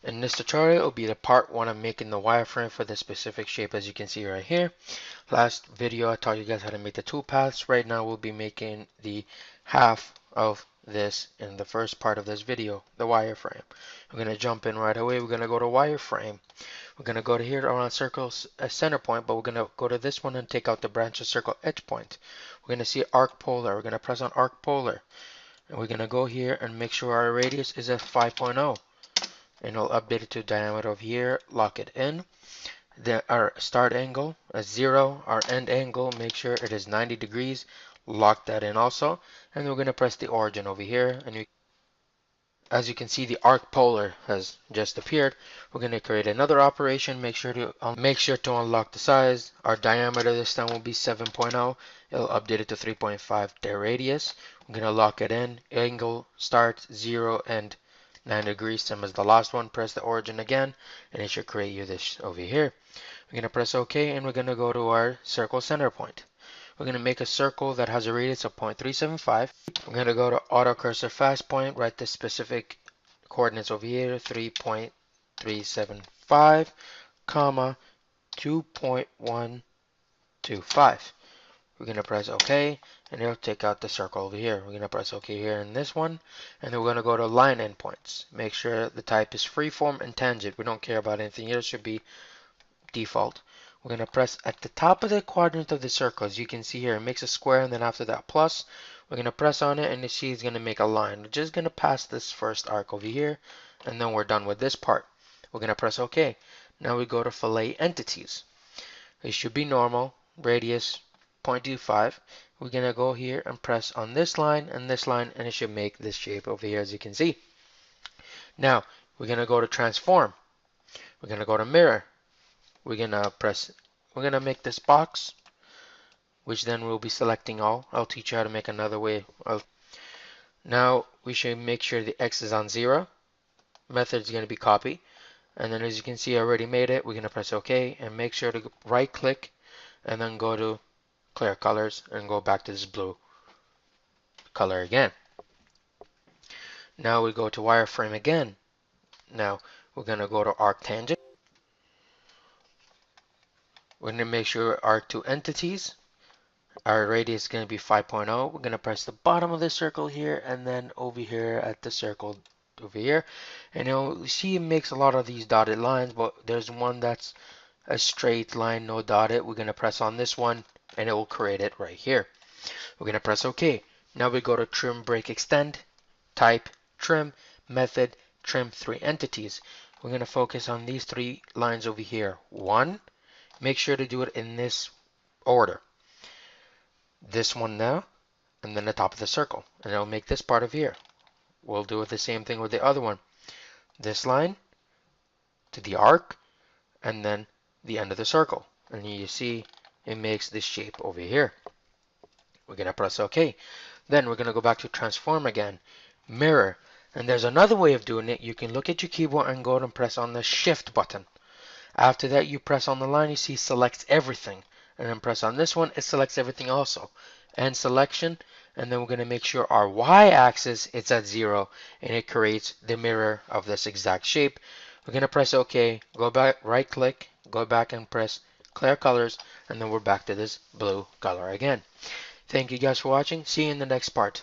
In this tutorial, it will be the part 1 of making the wireframe for this specific shape, as you can see right here. Last video I taught you guys how to make the two paths. Right now we'll be making the half of this in the first part of this video, the wireframe. I'm going to jump in right away. We're going to go to wireframe. We're going to go to here around circles a center point, but we're going to go to this one and take out the branch of circle edge point. We're going to see arc polar. We're going to press on arc polar. And we're going to go here and make sure our radius is at 5.0. And we'll update it to diameter of here, lock it in. Our start angle is 0. Our end angle, make sure it is 90 degrees. Lock that in also. And we're going to press the origin over here. And as you can see, the arc polar has just appeared. We're going to create another operation. Make sure to unlock the size. Our diameter this time will be 7.0. It'll update it to 3.5 the radius. We're going to lock it in. Angle start 0 and 9 degrees, same as the last one. Press the origin again, and it should create you this over here. We're going to press OK, and we're going to go to our circle center point. We're going to make a circle that has a radius of 0.375. We're going to go to auto cursor fast point, write the specific coordinates over here, 3.375, comma 2.125. We're going to press OK, and it'll take out the circle over here. We're going to press OK here in this one, and then we're going to go to line endpoints. Make sure the type is freeform and tangent. We don't care about anything here. It should be default. We're going to press at the top of the quadrant of the circle. As you can see here, it makes a square, and then after that plus. We're going to press on it, and you see it's going to make a line. We're just going to pass this first arc over here, and then we're done with this part. We're going to press OK. Now we go to Fillet Entities. It should be normal, radius 0.25. We're going to go here and press on this line, and it should make this shape over here, as you can see. Now, we're going to go to Transform. We're going to go to Mirror. We're going to make this box, which then we'll be selecting all. I'll teach you how to make another way. Now, we should make sure the X is on 0. Method is going to be copy. And then as you can see, I already made it. We're going to press OK, and make sure to right click, and then go to clear colors and go back to this blue color again. Now we go to wireframe again. Now we're going to go to arc tangent. We're going to make sure arc to entities. Our radius is going to be 5.0. We're going to press the bottom of the circle here, and then over here at the circle over here. And you'll see it makes a lot of these dotted lines, but there's one that's a straight line, no dotted. We're going to press on this one, and it will create it right here. We're going to press OK. Now we go to Trim Break Extend, Type, Trim, Method, Trim 3 Entities. We're going to focus on these 3 lines over here. 1, make sure to do it in this order. This one now, and then the top of the circle. And it'll make this part of here. We'll do the same thing with the other one. This line to the arc, and then the end of the circle. And you see it makes this shape over here. We're going to press OK. Then we're going to go back to Transform again. Mirror. And there's another way of doing it. You can look at your keyboard and go and press on the Shift button. After that, you press on the line. You see selects everything. And then press on this one. It selects everything also. And selection. And then we're going to make sure our Y-axis is at 0. And it creates the mirror of this exact shape. We're going to press OK. Go back, right click. Go back and press clear colors, and then we're back to this blue color again. Thank you guys for watching. See you in the next part.